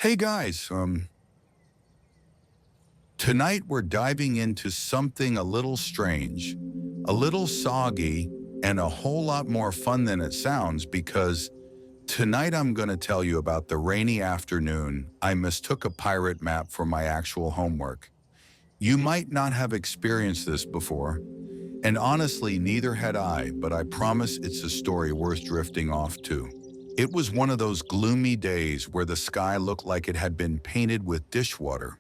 Hey guys, tonight we're diving into something a little strange, a little soggy, and a whole lot more fun than it sounds because tonight I'm going to tell you about the rainy afternoon I mistook a pirate map for my actual homework. You might not have experienced this before, and honestly, neither had I, but I promise it's a story worth drifting off to. It was one of those gloomy days where the sky looked like it had been painted with dishwater.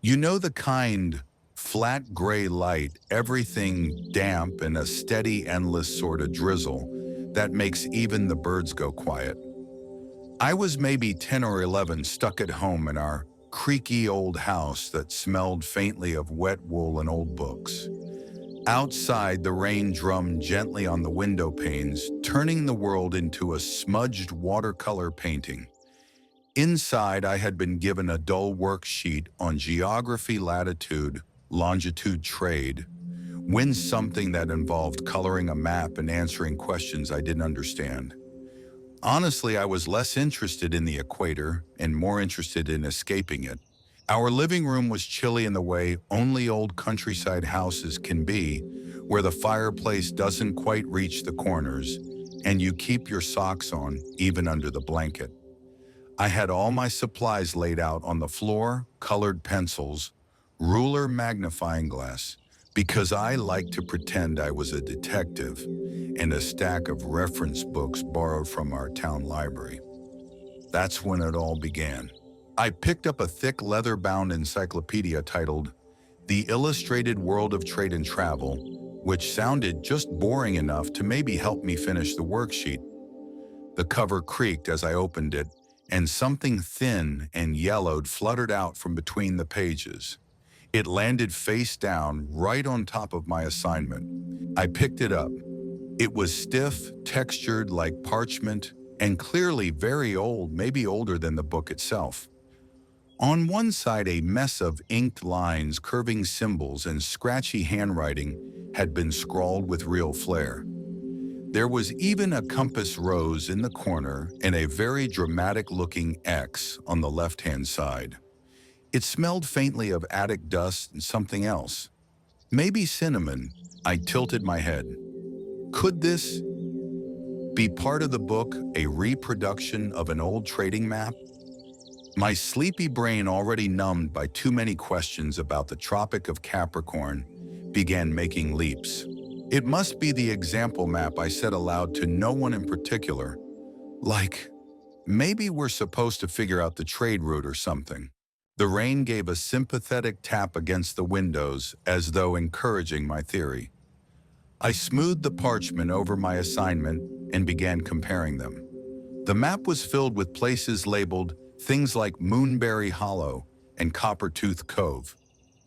You know the kind, flat gray light, everything damp and a steady, endless sort of drizzle that makes even the birds go quiet. I was maybe 10 or 11 stuck at home in our creaky old house that smelled faintly of wet wool and old books. Outside, the rain drummed gently on the window panes, turning the world into a smudged watercolor painting. Inside, I had been given a dull worksheet on geography, latitude, longitude, trade, when something that involved coloring a map and answering questions I didn't understand. Honestly, I was less interested in the equator and more interested in escaping it. Our living room was chilly in the way only old countryside houses can be, where the fireplace doesn't quite reach the corners, and you keep your socks on even under the blanket. I had all my supplies laid out on the floor, colored pencils, ruler, magnifying glass, because I like to pretend I was a detective, and a stack of reference books borrowed from our town library. That's when it all began. I picked up a thick leather-bound encyclopedia titled The Illustrated World of Trade and Travel, which sounded just boring enough to maybe help me finish the worksheet. The cover creaked as I opened it, and something thin and yellowed fluttered out from between the pages. It landed face down right on top of my assignment. I picked it up. It was stiff, textured like parchment, and clearly very old, maybe older than the book itself. On one side, a mess of inked lines, curving symbols, and scratchy handwriting had been scrawled with real flair. There was even a compass rose in the corner and a very dramatic-looking X on the left-hand side. It smelled faintly of attic dust and something else. Maybe cinnamon. I tilted my head. Could this be part of the book, a reproduction of an old trading map? My sleepy brain, already numbed by too many questions about the Tropic of Capricorn, began making leaps. It must be the example map I said aloud to no one in particular. Like, maybe we're supposed to figure out the trade route or something. The rain gave a sympathetic tap against the windows as though encouraging my theory. I smoothed the parchment over my assignment and began comparing them. The map was filled with places labeled things like Moonberry Hollow and Coppertooth Cove.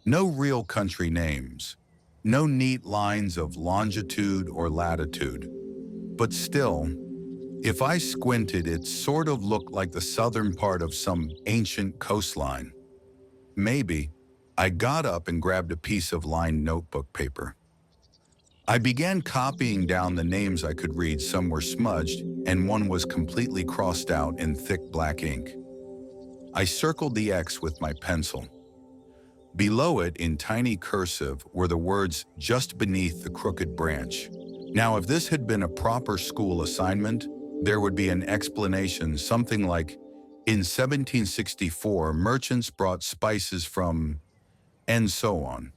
No real country names. No neat lines of longitude or latitude. But still, if I squinted, it sort of looked like the southern part of some ancient coastline. Maybe. I got up and grabbed a piece of lined notebook paper. I began copying down the names I could read. Some were smudged, and one was completely crossed out in thick black ink. I circled the X with my pencil. Below it, in tiny cursive, were the words "just beneath the crooked branch." Now, if this had been a proper school assignment, there would be an explanation, something like, in 1764, merchants brought spices from, and so on.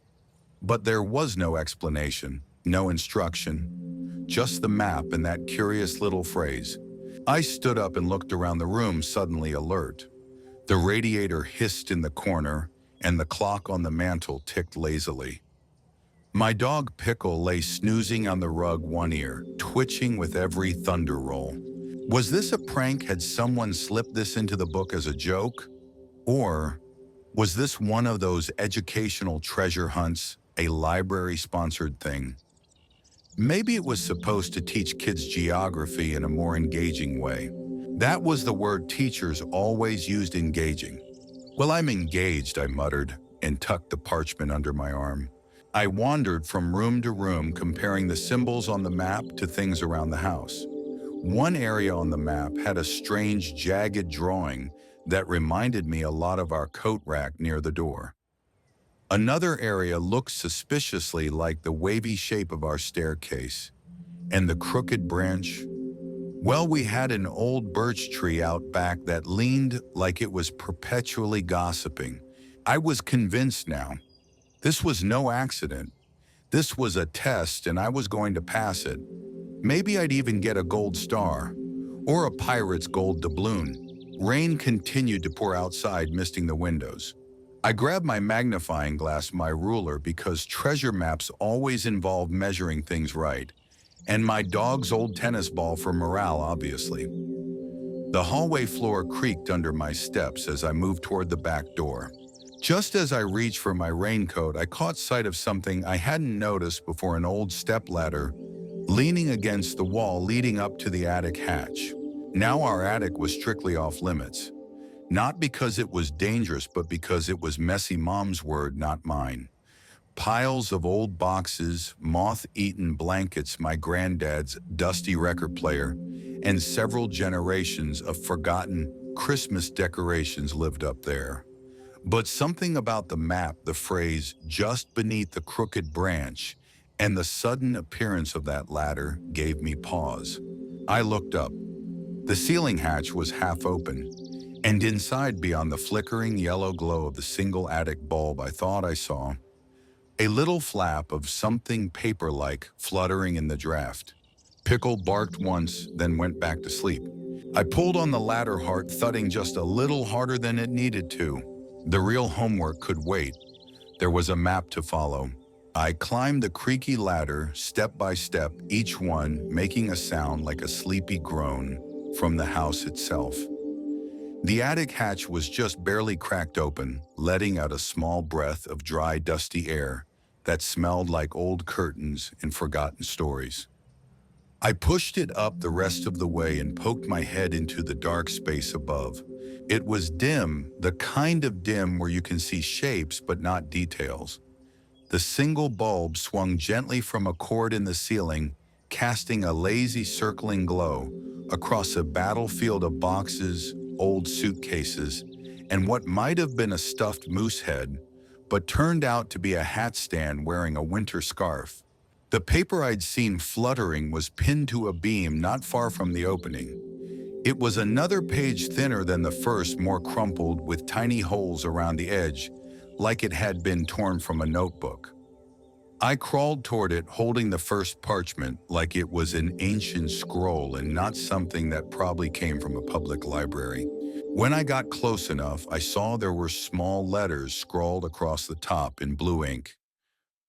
But there was no explanation, no instruction, just the map and that curious little phrase. I stood up and looked around the room, suddenly alert. The radiator hissed in the corner, and the clock on the mantel ticked lazily. My dog Pickle lay snoozing on the rug, one ear twitching with every thunder roll. Was this a prank? Had someone slipped this into the book as a joke? Or was this one of those educational treasure hunts, a library-sponsored thing? Maybe it was supposed to teach kids geography in a more engaging way. That was the word teachers always used, engaging. Well, I'm engaged, I muttered, and tucked the parchment under my arm. I wandered from room to room, comparing the symbols on the map to things around the house. One area on the map had a strange, jagged drawing that reminded me a lot of our coat rack near the door. Another area looked suspiciously like the wavy shape of our staircase. And the crooked branch? Well, we had an old birch tree out back that leaned like it was perpetually gossiping. I was convinced now. This was no accident. This was a test and I was going to pass it. Maybe I'd even get a gold star. Or a pirate's gold doubloon. Rain continued to pour outside, misting the windows. I grabbed my magnifying glass, my ruler, because treasure maps always involve measuring things right. And my dog's old tennis ball for morale, obviously. The hallway floor creaked under my steps as I moved toward the back door. Just as I reached for my raincoat, I caught sight of something I hadn't noticed before: an old stepladder leaning against the wall leading up to the attic hatch. Now our attic was strictly off limits. Not because it was dangerous, but because it was messy. Mom's word, not mine. Piles of old boxes, moth-eaten blankets, my granddad's dusty record player, and several generations of forgotten Christmas decorations lived up there. But something about the map, the phrase "just beneath the crooked branch," and the sudden appearance of that ladder gave me pause. I looked up. The ceiling hatch was half open, and inside, beyond the flickering yellow glow of the single attic bulb, I thought I saw a little flap of something paper-like fluttering in the draft. Pickle barked once, then went back to sleep. I pulled on the ladder, heart thudding just a little harder than it needed to. The real homework could wait. There was a map to follow. I climbed the creaky ladder, step by step, each one making a sound like a sleepy groan from the house itself. The attic hatch was just barely cracked open, letting out a small breath of dry, dusty air that smelled like old curtains and forgotten stories. I pushed it up the rest of the way and poked my head into the dark space above. It was dim, the kind of dim where you can see shapes but not details. The single bulb swung gently from a cord in the ceiling, casting a lazy circling glow across a battlefield of boxes, old suitcases, and what might have been a stuffed moose head, but turned out to be a hat stand wearing a winter scarf. The paper I'd seen fluttering was pinned to a beam not far from the opening. It was another page thinner than the first, more crumpled, with tiny holes around the edge, like it had been torn from a notebook. I crawled toward it, holding the first parchment like it was an ancient scroll and not something that probably came from a public library. When I got close enough, I saw there were small letters scrawled across the top in blue ink.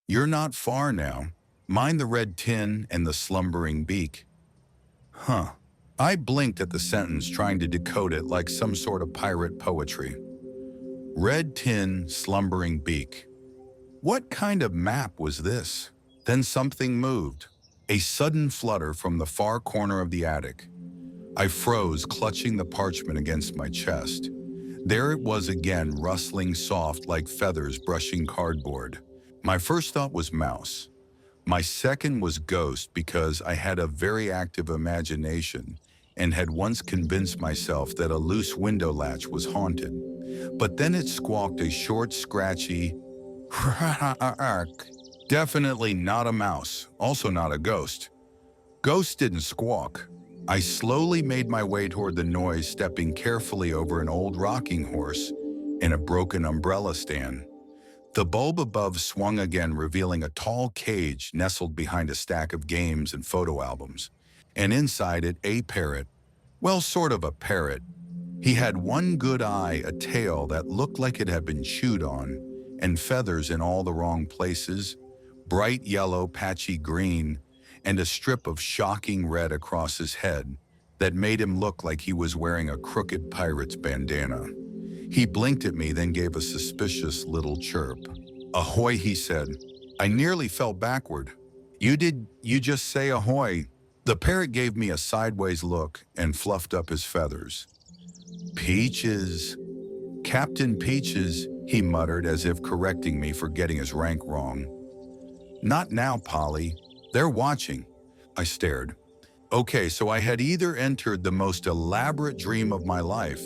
"You're not far now. Mind the red tin and the slumbering beak." Huh. I blinked at the sentence, trying to decode it like some sort of pirate poetry. Red tin, slumbering beak. What kind of map was this? Then something moved. A sudden flutter from the far corner of the attic. I froze, clutching the parchment against my chest. There it was again, rustling soft like feathers brushing cardboard. My first thought was mouse. My second was ghost, because I had a very active imagination and had once convinced myself that a loose window latch was haunted. But then it squawked a short, scratchy ark. Definitely not a mouse, also not a ghost. Ghost didn't squawk. I slowly made my way toward the noise, stepping carefully over an old rocking horse and a broken umbrella stand. The bulb above swung again, revealing a tall cage nestled behind a stack of games and photo albums. And inside it, a parrot. Well, sort of a parrot. He had one good eye, a tail that looked like it had been chewed on, and feathers in all the wrong places, bright yellow, patchy green, and a strip of shocking red across his head that made him look like he was wearing a crooked pirate's bandana. He blinked at me, then gave a suspicious little chirp. "Ahoy," he said. I nearly fell backward. You just say ahoy?" The parrot gave me a sideways look and fluffed up his feathers. "Peaches. Captain Peaches," he muttered, as if correcting me for getting his rank wrong. "Not now, Polly. They're watching." I stared. Okay, so I had either entered the most elaborate dream of my life,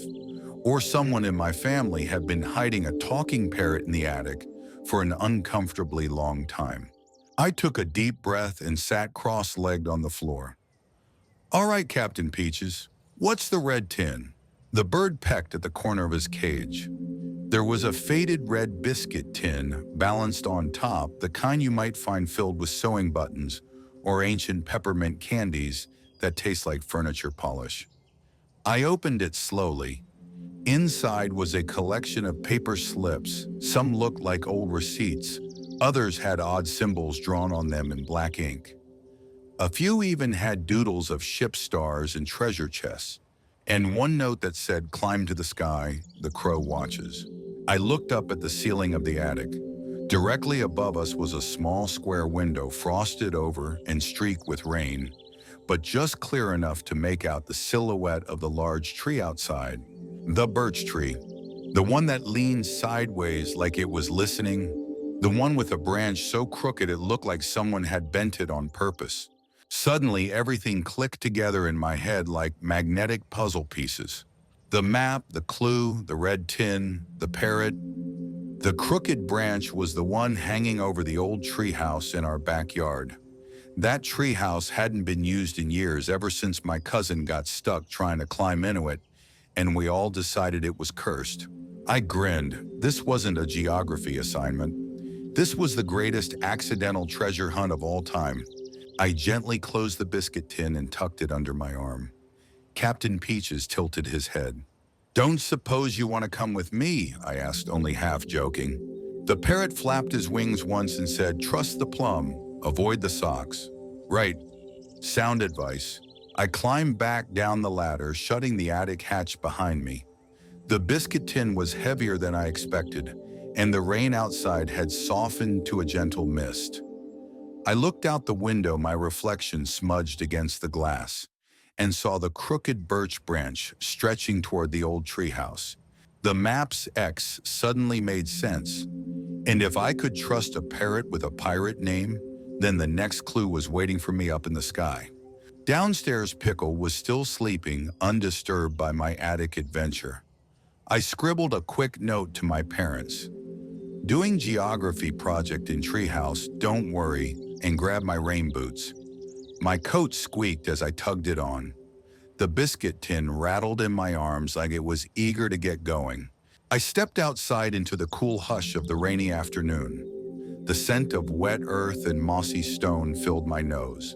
or someone in my family had been hiding a talking parrot in the attic for an uncomfortably long time. I took a deep breath and sat cross-legged on the floor. "All right, Captain Peaches, what's the red tin?" The bird pecked at the corner of his cage. There was a faded red biscuit tin balanced on top, the kind you might find filled with sewing buttons or ancient peppermint candies that taste like furniture polish. I opened it slowly. Inside was a collection of paper slips. Some looked like old receipts. Others had odd symbols drawn on them in black ink. A few even had doodles of ship stars and treasure chests, and one note that said, "Climb to the sky, the crow watches." I looked up at the ceiling of the attic. Directly above us was a small square window frosted over and streaked with rain, but just clear enough to make out the silhouette of the large tree outside. The birch tree. The one that leaned sideways like it was listening. The one with a branch so crooked it looked like someone had bent it on purpose. Suddenly, everything clicked together in my head like magnetic puzzle pieces. The map, the clue, the red tin, the parrot. The crooked branch was the one hanging over the old treehouse in our backyard. That treehouse hadn't been used in years, ever since my cousin got stuck trying to climb into it, and we all decided it was cursed. I grinned. This wasn't a geography assignment. This was the greatest accidental treasure hunt of all time. I gently closed the biscuit tin and tucked it under my arm. Captain Peaches tilted his head. "Don't suppose you want to come with me?" I asked, only half joking. The parrot flapped his wings once and said, "Trust the plum, avoid the socks." Right. Sound advice. I climbed back down the ladder, shutting the attic hatch behind me. The biscuit tin was heavier than I expected, and the rain outside had softened to a gentle mist. I looked out the window, my reflection smudged against the glass, and saw the crooked birch branch stretching toward the old treehouse. The map's X suddenly made sense, and if I could trust a parrot with a pirate name, then the next clue was waiting for me up in the sky. Downstairs, Pickle was still sleeping, undisturbed by my attic adventure. I scribbled a quick note to my parents. "Doing geography project in treehouse, don't worry," and grabbed my rain boots. My coat squeaked as I tugged it on. The biscuit tin rattled in my arms like it was eager to get going. I stepped outside into the cool hush of the rainy afternoon. The scent of wet earth and mossy stone filled my nose.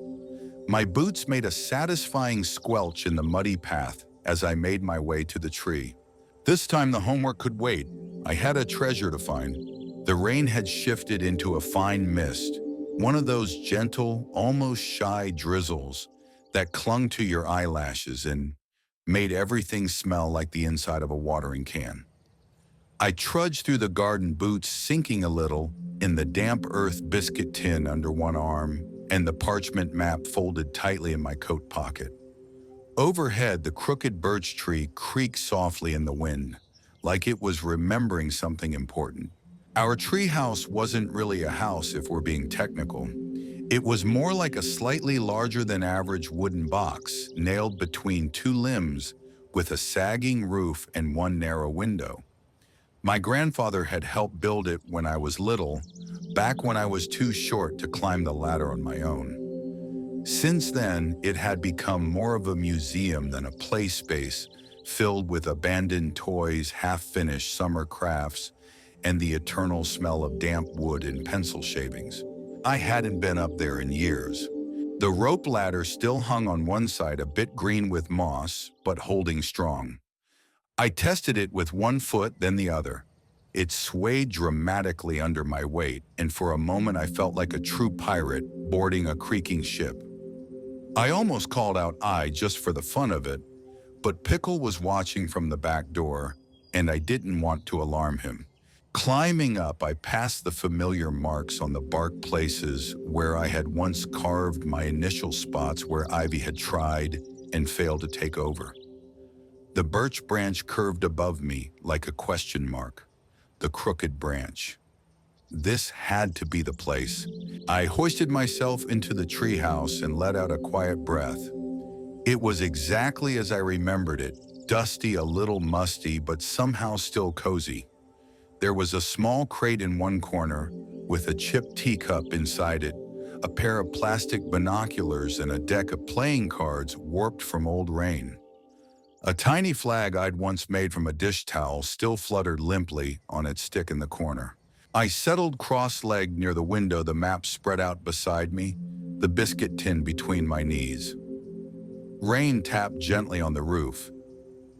My boots made a satisfying squelch in the muddy path as I made my way to the tree. This time the homework could wait. I had a treasure to find. The rain had shifted into a fine mist, one of those gentle, almost shy drizzles that clung to your eyelashes and made everything smell like the inside of a watering can. I trudged through the garden, boots sinking a little in the damp earth, biscuit tin under one arm and the parchment map folded tightly in my coat pocket. Overhead, the crooked birch tree creaked softly in the wind, like it was remembering something important. Our treehouse wasn't really a house, if we're being technical. It was more like a slightly larger than average wooden box, nailed between two limbs with a sagging roof and one narrow window. My grandfather had helped build it when I was little, back when I was too short to climb the ladder on my own. Since then, it had become more of a museum than a play space, filled with abandoned toys, half-finished summer crafts, and the eternal smell of damp wood and pencil shavings. I hadn't been up there in years. The rope ladder still hung on one side, a bit green with moss, but holding strong. I tested it with one foot, then the other. It swayed dramatically under my weight, and for a moment I felt like a true pirate boarding a creaking ship. I almost called out "aye" just for the fun of it, but Pickle was watching from the back door, and I didn't want to alarm him. Climbing up, I passed the familiar marks on the bark, places where I had once carved my initial spots where ivy had tried and failed to take over. The birch branch curved above me like a question mark. The crooked branch. This had to be the place. I hoisted myself into the treehouse and let out a quiet breath. It was exactly as I remembered it, dusty, a little musty, but somehow still cozy. There was a small crate in one corner with a chipped teacup inside it, a pair of plastic binoculars, and a deck of playing cards warped from old rain. A tiny flag I'd once made from a dish towel still fluttered limply on its stick in the corner. I settled cross-legged near the window, the map spread out beside me, the biscuit tin between my knees. Rain tapped gently on the roof.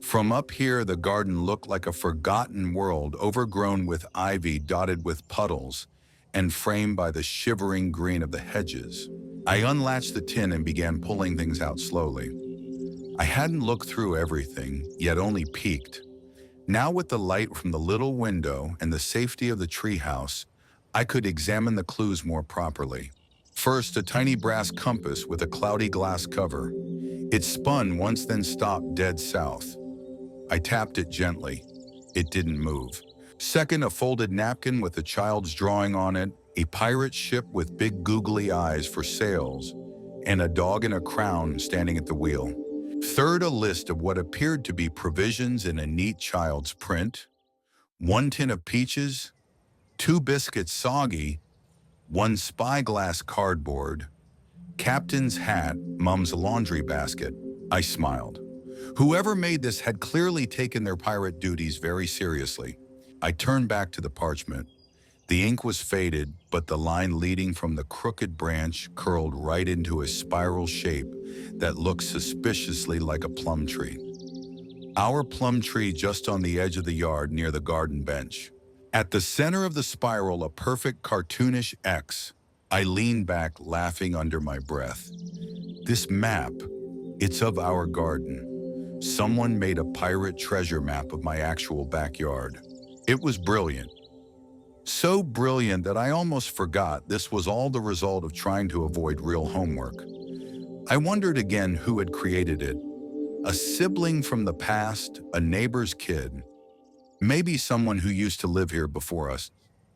From up here, the garden looked like a forgotten world, overgrown with ivy dotted with puddles and framed by the shivering green of the hedges. I unlatched the tin and began pulling things out slowly. I hadn't looked through everything, yet only peeked. Now, with the light from the little window and the safety of the treehouse, I could examine the clues more properly. First, a tiny brass compass with a cloudy glass cover. It spun once, then stopped dead south. I tapped it gently. It didn't move. Second, a folded napkin with a child's drawing on it, a pirate ship with big googly eyes for sails, and a dog in a crown standing at the wheel. Third, a list of what appeared to be provisions in a neat child's print. 1 tin of peaches, 2 biscuits soggy, 1 spyglass cardboard, captain's hat, Mum's laundry basket. I smiled. Whoever made this had clearly taken their pirate duties very seriously. I turned back to the parchment. The ink was faded, but the line leading from the crooked branch curled right into a spiral shape that looked suspiciously like a plum tree. Our plum tree just on the edge of the yard near the garden bench. At the center of the spiral, a perfect cartoonish X. I leaned back, laughing under my breath. This map, it's of our garden. Someone made a pirate treasure map of my actual backyard. It was brilliant. So brilliant that I almost forgot this was all the result of trying to avoid real homework. I wondered again who had created it. A sibling from the past, a neighbor's kid. Maybe someone who used to live here before us.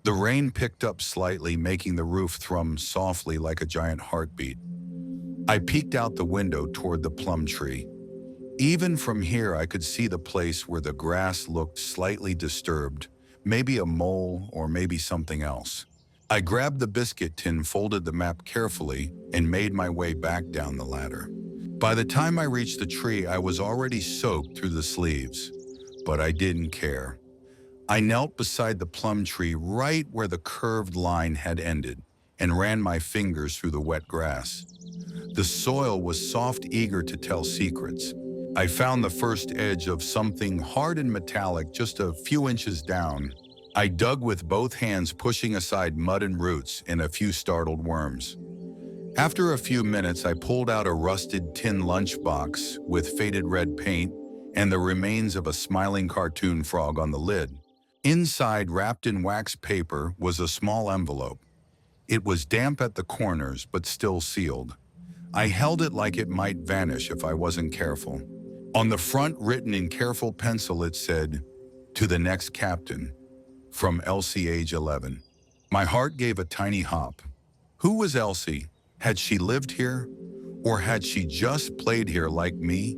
The rain picked up slightly, making the roof thrum softly like a giant heartbeat. I peeked out the window toward the plum tree. Even from here, I could see the place where the grass looked slightly disturbed, maybe a mole or maybe something else. I grabbed the biscuit tin, folded the map carefully, and made my way back down the ladder. By the time I reached the tree, I was already soaked through the sleeves, but I didn't care. I knelt beside the plum tree right where the curved line had ended and ran my fingers through the wet grass. The soil was soft, eager to tell secrets. I found the first edge of something hard and metallic just a few inches down. I dug with both hands, pushing aside mud and roots and a few startled worms. After a few minutes, I pulled out a rusted tin lunchbox with faded red paint and the remains of a smiling cartoon frog on the lid. Inside, wrapped in wax paper, was a small envelope. It was damp at the corners, but still sealed. I held it like it might vanish if I wasn't careful. On the front, written in careful pencil, it said, "To the next captain, from Elsie, age 11. My heart gave a tiny hop. Who was Elsie? Had she lived here? Or had she just played here like me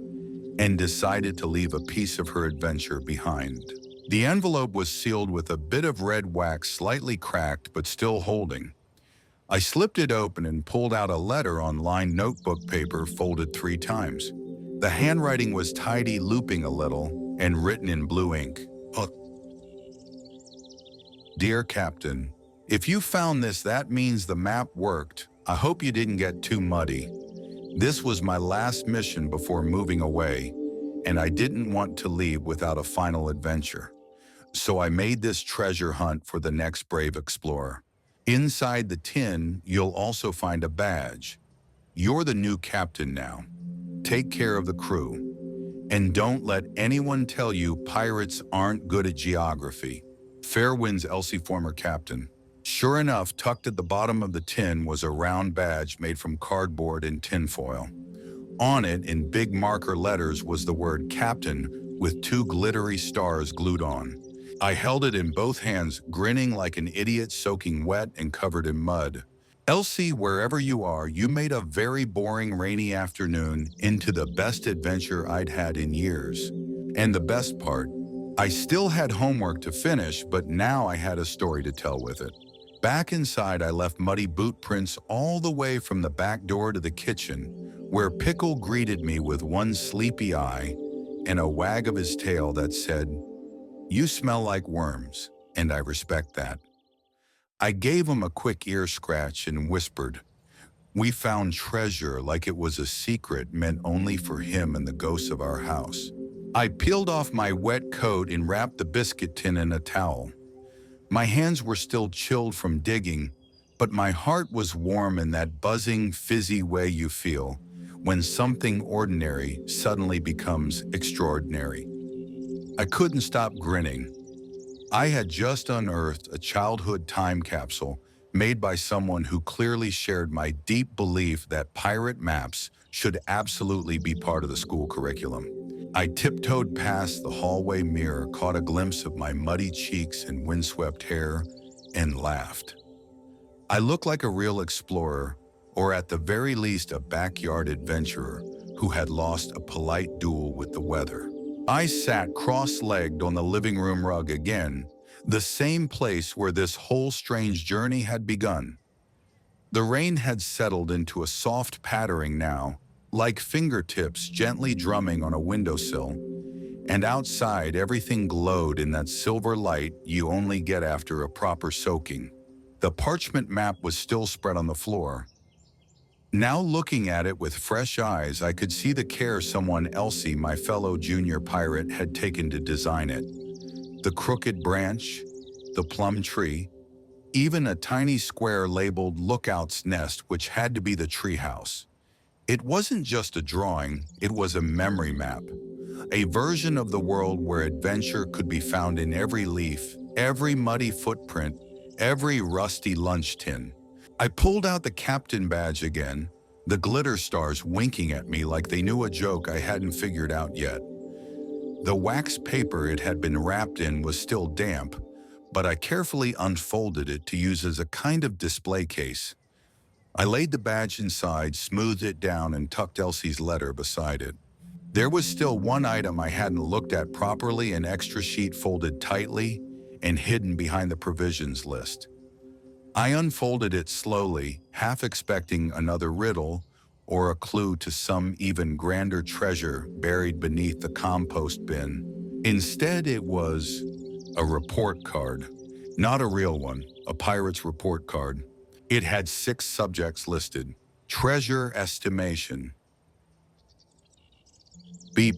and decided to leave a piece of her adventure behind? The envelope was sealed with a bit of red wax, slightly cracked but still holding. I slipped it open and pulled out a letter on lined notebook paper folded 3 times. The handwriting was tidy, looping a little, and written in blue ink. Dear Captain, if you found this, that means the map worked. I hope you didn't get too muddy. This was my last mission before moving away, and I didn't want to leave without a final adventure. So I made this treasure hunt for the next brave explorer. Inside the tin, you'll also find a badge. You're the new captain now. Take care of the crew. And don't let anyone tell you pirates aren't good at geography. Fair winds, Elsie, former captain. Sure enough, tucked at the bottom of the tin was a round badge made from cardboard and tinfoil. On it, in big marker letters, was the word captain with 2 glittery stars glued on. I held it in both hands, grinning like an idiot, soaking wet and covered in mud. Elsie, wherever you are, you made a very boring rainy afternoon into the best adventure I'd had in years. And the best part, I still had homework to finish, but now I had a story to tell with it. Back inside, I left muddy boot prints all the way from the back door to the kitchen, where Pickle greeted me with one sleepy eye and a wag of his tail that said, "You smell like worms," and I respect that. I gave him a quick ear scratch and whispered, "We found treasure like it was a secret meant only for him and the ghosts of our house." I peeled off my wet coat and wrapped the biscuit tin in a towel. My hands were still chilled from digging, but my heart was warm in that buzzing, fizzy way you feel when something ordinary suddenly becomes extraordinary. I couldn't stop grinning. I had just unearthed a childhood time capsule made by someone who clearly shared my deep belief that pirate maps should absolutely be part of the school curriculum. I tiptoed past the hallway mirror, caught a glimpse of my muddy cheeks and windswept hair, and laughed. I looked like a real explorer, or at the very least a backyard adventurer who had lost a polite duel with the weather. I sat cross-legged on the living room rug again, the same place where this whole strange journey had begun. The rain had settled into a soft pattering now, like fingertips gently drumming on a windowsill, and outside everything glowed in that silver light you only get after a proper soaking. The parchment map was still spread on the floor. Now looking at it with fresh eyes, I could see the care someone, Elsie, my fellow junior pirate, had taken to design it. The crooked branch, the plum tree, even a tiny square labeled Lookout's Nest, which had to be the treehouse. It wasn't just a drawing, it was a memory map. A version of the world where adventure could be found in every leaf, every muddy footprint, every rusty lunch tin. I pulled out the captain badge again, the glitter stars winking at me like they knew a joke I hadn't figured out yet. The wax paper it had been wrapped in was still damp, but I carefully unfolded it to use as a kind of display case. I laid the badge inside, smoothed it down, and tucked Elsie's letter beside it. There was still one item I hadn't looked at properly, an extra sheet folded tightly and hidden behind the provisions list. I unfolded it slowly, half expecting another riddle or a clue to some even grander treasure buried beneath the compost bin. Instead, it was a report card. Not a real one, a pirate's report card. It had 6 subjects listed. Treasure estimation, B+.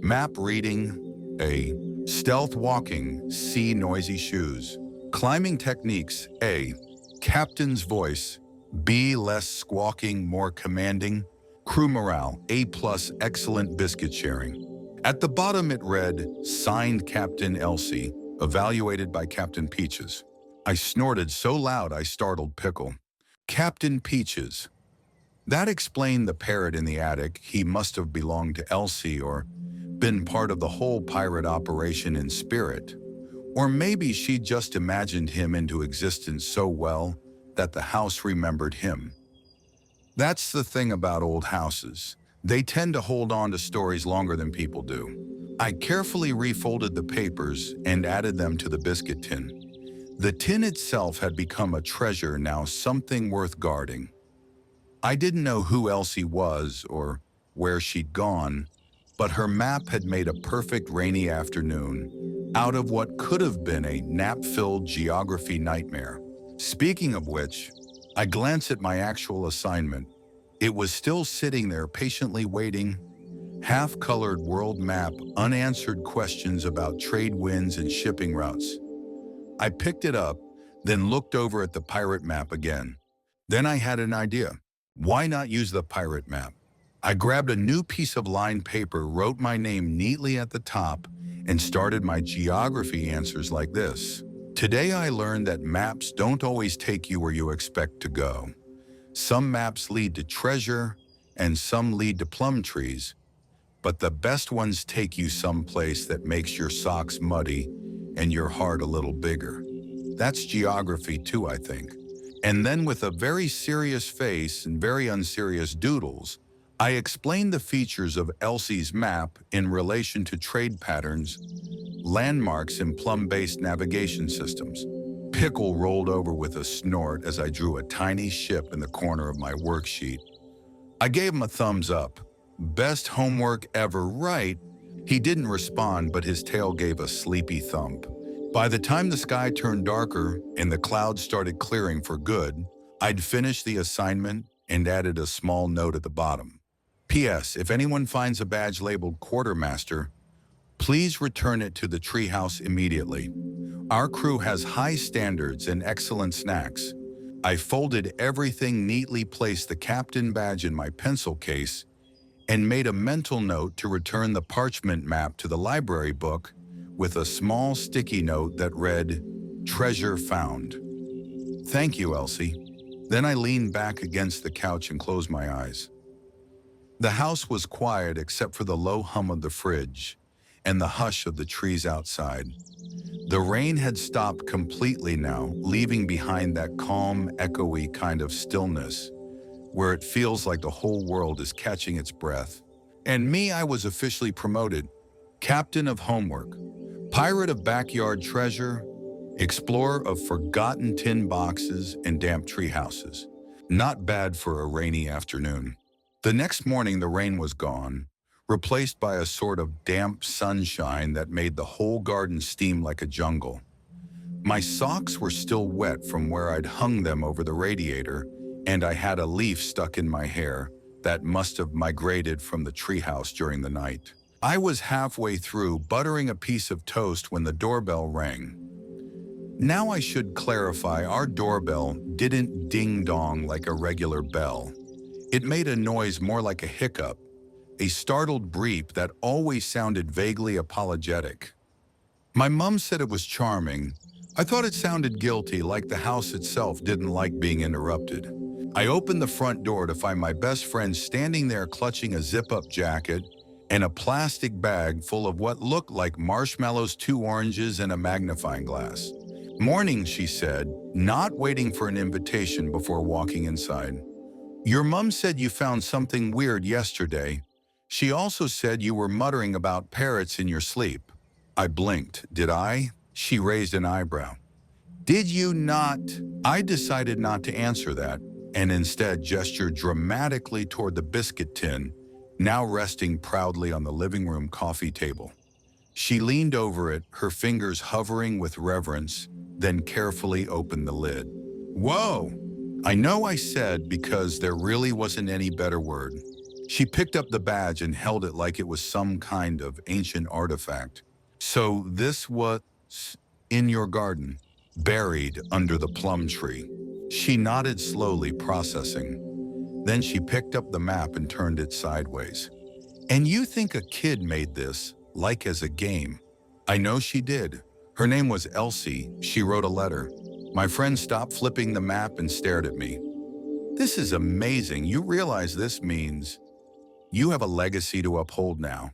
Map reading, A. Stealth walking, C. Noisy shoes. Climbing techniques, A. Captain's voice, B. Less squawking, more commanding. Crew morale, A+, excellent biscuit sharing. At the bottom it read, signed Captain Elsie, evaluated by Captain Peaches. I snorted so loud I startled Pickle. Captain Peaches. That explained the parrot in the attic. He must have belonged to Elsie or been part of the whole pirate operation in spirit. Or maybe she just imagined him into existence so well that the house remembered him. That's the thing about old houses. They tend to hold on to stories longer than people do. I carefully refolded the papers and added them to the biscuit tin. The tin itself had become a treasure now, something worth guarding. I didn't know who Elsie was or where she'd gone, but her map had made a perfect rainy afternoon out of what could have been a nap-filled geography nightmare. Speaking of which, I glanced at my actual assignment. It was still sitting there patiently waiting. Half-colored world map, unanswered questions about trade winds and shipping routes. I picked it up, then looked over at the pirate map again. Then I had an idea. Why not use the pirate map? I grabbed a new piece of lined paper, wrote my name neatly at the top, and started my geography answers like this. Today I learned that maps don't always take you where you expect to go. Some maps lead to treasure, and some lead to plum trees, but the best ones take you someplace that makes your socks muddy and your heart a little bigger. That's geography too, I think. And then with a very serious face and very unserious doodles, I explained the features of Elsie's map in relation to trade patterns, landmarks, and plum-based navigation systems. Pickle rolled over with a snort as I drew a tiny ship in the corner of my worksheet. I gave him a thumbs up. Best homework ever, right? He didn't respond, but his tail gave a sleepy thump. By the time the sky turned darker and the clouds started clearing for good, I'd finished the assignment and added a small note at the bottom. P.S. If anyone finds a badge labeled Quartermaster, please return it to the treehouse immediately. Our crew has high standards and excellent snacks. I folded everything, neatly placed the captain badge in my pencil case, and made a mental note to return the parchment map to the library book with a small sticky note that read, "Treasure found." Thank you, Elsie. Then I leaned back against the couch and closed my eyes. The house was quiet except for the low hum of the fridge and the hush of the trees outside. The rain had stopped completely now, leaving behind that calm, echoey kind of stillness where it feels like the whole world is catching its breath. And me, I was officially promoted. Captain of homework, pirate of backyard treasure, explorer of forgotten tin boxes and damp tree houses. Not bad for a rainy afternoon. The next morning, the rain was gone, replaced by a sort of damp sunshine that made the whole garden steam like a jungle. My socks were still wet from where I'd hung them over the radiator, and I had a leaf stuck in my hair that must have migrated from the treehouse during the night. I was halfway through buttering a piece of toast when the doorbell rang. Now I should clarify, our doorbell didn't ding-dong like a regular bell. It made a noise more like a hiccup, a startled bleep that always sounded vaguely apologetic. My mom said it was charming. I thought it sounded guilty, like the house itself didn't like being interrupted. I opened the front door to find my best friend standing there clutching a zip-up jacket and a plastic bag full of what looked like marshmallows, 2 oranges, and a magnifying glass. "Morning," she said, not waiting for an invitation before walking inside. "Your mom said you found something weird yesterday. She also said you were muttering about parrots in your sleep." I blinked. "Did I?" She raised an eyebrow. "Did you not?" I decided not to answer that, and instead gestured dramatically toward the biscuit tin, now resting proudly on the living room coffee table. She leaned over it, her fingers hovering with reverence, then carefully opened the lid. "Whoa!" I know I said, because there really wasn't any better word. She picked up the badge and held it like it was some kind of ancient artifact. "So this was in your garden, buried under the plum tree." She nodded slowly, processing. Then she picked up the map and turned it sideways. "And you think a kid made this, like as a game?" I know she did. Her name was Elsie. She wrote a letter. My friend stopped flipping the map and stared at me. "This is amazing. You realize this means you have a legacy to uphold now."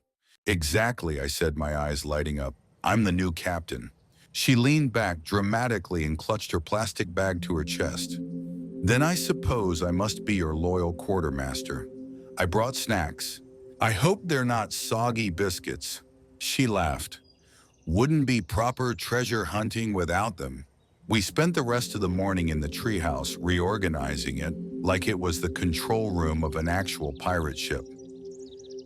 "Exactly," I said, my eyes lighting up. "I'm the new captain." She leaned back dramatically and clutched her plastic bag to her chest. "Then I suppose I must be your loyal quartermaster. I brought snacks. I hope they're not soggy biscuits." She laughed. "Wouldn't be proper treasure hunting without them." We spent the rest of the morning in the treehouse, reorganizing it like it was the control room of an actual pirate ship.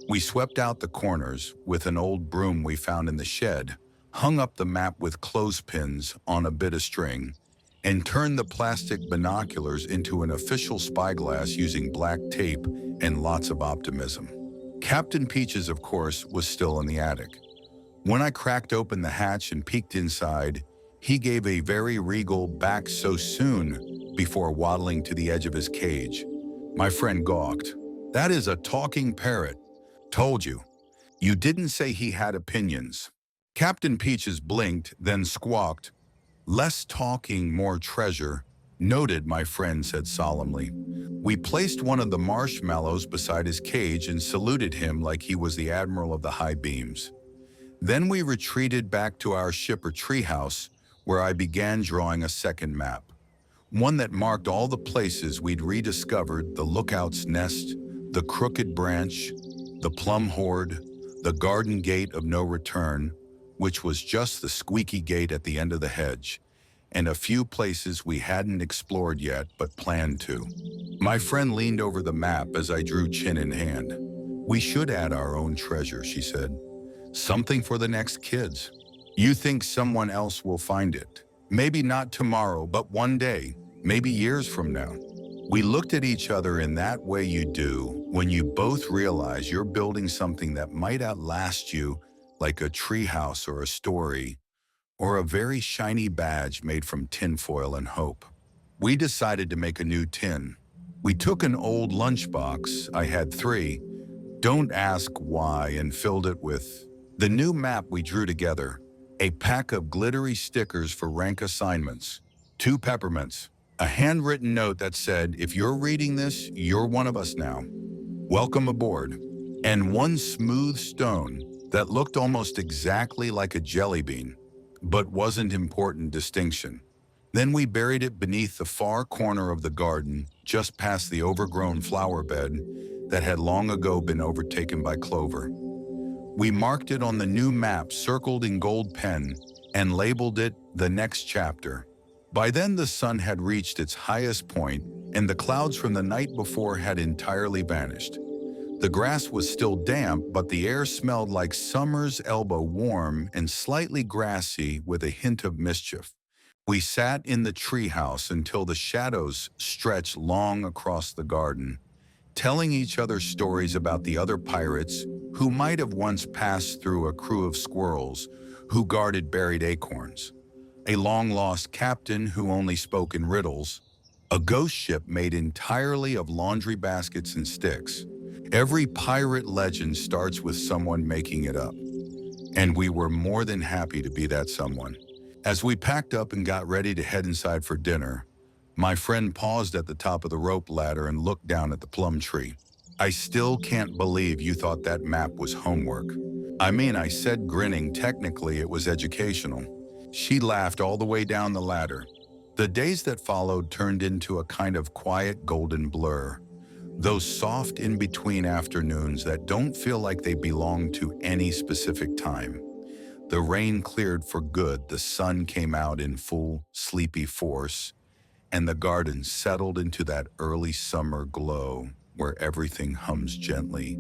We swept out the corners with an old broom we found in the shed, hung up the map with clothespins on a bit of string, and turned the plastic binoculars into an official spyglass using black tape and lots of optimism. Captain Peaches, of course, was still in the attic. When I cracked open the hatch and peeked inside, he gave a very regal "back so soon" before waddling to the edge of his cage. My friend gawked. "That is a talking parrot." "Told you. You didn't say he had opinions." Captain Peaches blinked, then squawked. "Less talking, more treasure." "Noted," my friend said solemnly. We placed one of the marshmallows beside his cage and saluted him like he was the admiral of the high beams. Then we retreated back to our ship or treehouse, where I began drawing a second map. One that marked all the places we'd rediscovered: the lookout's nest, The crooked branch, the plum hoard, the garden gate of no return, which was just the squeaky gate at the end of the hedge, and a few places we hadn't explored yet but planned to. My friend leaned over the map as I drew chin in hand. "We should add our own treasure," she said. "Something for the next kids. You think someone else will find it. Maybe not tomorrow, but one day, maybe years from now." We looked at each other in that way you do when you both realize you're building something that might outlast you, like a treehouse or a story, or a very shiny badge made from tinfoil and hope. We decided to make a new tin. We took an old lunchbox, I had 3, don't ask why, and filled it with the new map we drew together, a pack of glittery stickers for rank assignments, 2 peppermints, a handwritten note that said, "If you're reading this, you're one of us now. Welcome aboard," and 1 smooth stone that looked almost exactly like a jelly bean, but wasn't important distinction. Then we buried it beneath the far corner of the garden, just past the overgrown flower bed that had long ago been overtaken by clover. We marked it on the new map, circled in gold pen, and labeled it the next chapter. By then the sun had reached its highest point, and the clouds from the night before had entirely vanished. The grass was still damp, but the air smelled like summer's elbow, warm and slightly grassy with a hint of mischief. We sat in the treehouse until the shadows stretched long across the garden, telling each other stories about the other pirates who might have once passed through, a crew of squirrels who guarded buried acorns, a long-lost captain who only spoke in riddles, a ghost ship made entirely of laundry baskets and sticks. Every pirate legend starts with someone making it up, and we were more than happy to be that someone. As we packed up and got ready to head inside for dinner, my friend paused at the top of the rope ladder and looked down at the plum tree. "I still can't believe you thought that map was homework." "I mean," I said, grinning, "technically it was educational." She laughed all the way down the ladder. The days that followed turned into a kind of quiet golden blur. Those soft in-between afternoons that don't feel like they belong to any specific time. The rain cleared for good, the sun came out in full, sleepy force, and the garden settled into that early summer glow where everything hums gently.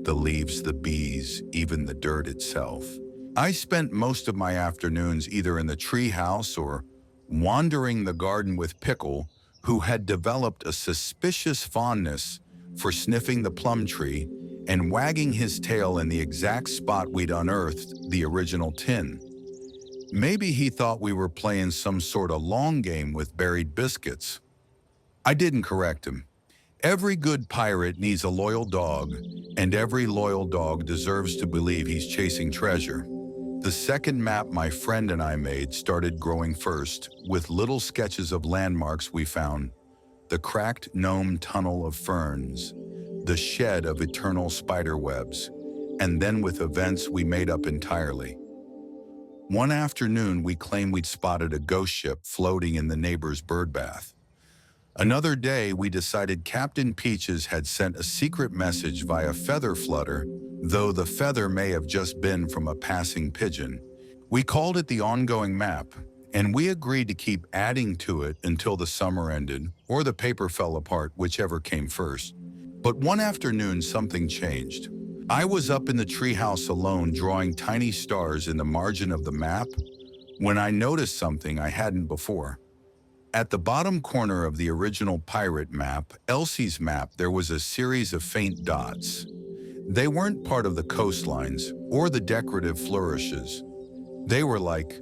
The leaves, the bees, even the dirt itself. I spent most of my afternoons either in the treehouse or wandering the garden with Pickle, who had developed a suspicious fondness for sniffing the plum tree and wagging his tail in the exact spot we'd unearthed the original tin. Maybe he thought we were playing some sort of long game with buried biscuits. I didn't correct him. Every good pirate needs a loyal dog, and every loyal dog deserves to believe he's chasing treasure. The second map my friend and I made started growing first, with little sketches of landmarks we found: the cracked gnome tunnel of ferns, the shed of eternal spider webs, and then with events we made up entirely. One afternoon, we claimed we'd spotted a ghost ship floating in the neighbor's birdbath. Another day, we decided Captain Peaches had sent a secret message via feather flutter, though the feather may have just been from a passing pigeon. We called it the ongoing map, and we agreed to keep adding to it until the summer ended, or the paper fell apart, whichever came first. But one afternoon, something changed. I was up in the treehouse alone, drawing tiny stars in the margin of the map, when I noticed something I hadn't before. At the bottom corner of the original pirate map, Elsie's map, there was a series of faint dots. They weren't part of the coastlines or the decorative flourishes. They were like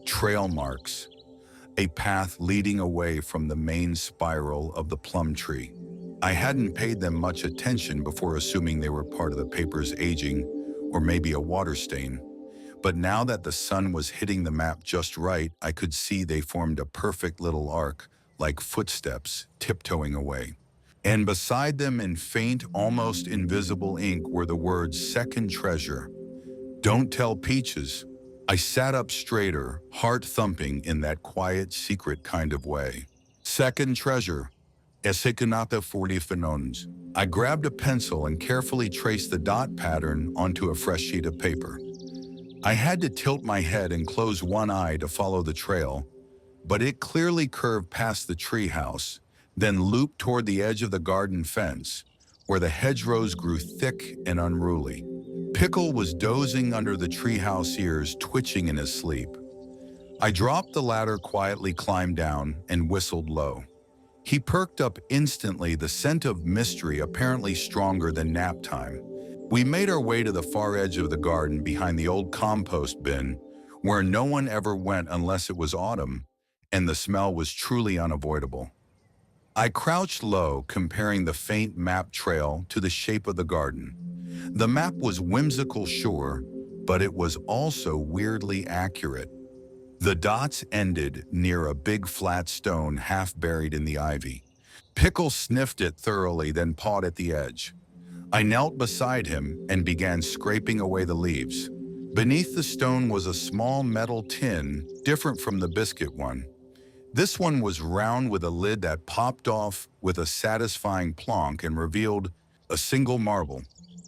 trail marks, a path leading away from the main spiral of the plum tree. I hadn't paid them much attention before, assuming they were part of the paper's aging or maybe a water stain. But now that the sun was hitting the map just right, I could see they formed a perfect little arc, like footsteps tiptoeing away. And beside them, in faint, almost invisible ink, were the words "Second Treasure." Don't tell Peaches. I sat up straighter, heart thumping in that quiet, secret kind of way. Second treasure. Esikanata 40 Finons. I grabbed a pencil and carefully traced the dot pattern onto a fresh sheet of paper. I had to tilt my head and close one eye to follow the trail, but it clearly curved past the treehouse, then looped toward the edge of the garden fence, where the hedgerows grew thick and unruly. Pickle was dozing under the treehouse ears, twitching in his sleep. I dropped the ladder, quietly climbed down, and whistled low. He perked up instantly, the scent of mystery apparently stronger than nap time. We made our way to the far edge of the garden behind the old compost bin, where no one ever went unless it was autumn, and the smell was truly unavoidable. I crouched low, comparing the faint map trail to the shape of the garden. The map was whimsical, sure, but it was also weirdly accurate. The dots ended near a big flat stone half buried in the ivy. Pickle sniffed it thoroughly, then pawed at the edge. I knelt beside him and began scraping away the leaves. Beneath the stone was a small metal tin, different from the biscuit one. This one was round with a lid that popped off with a satisfying plonk and revealed a single marble.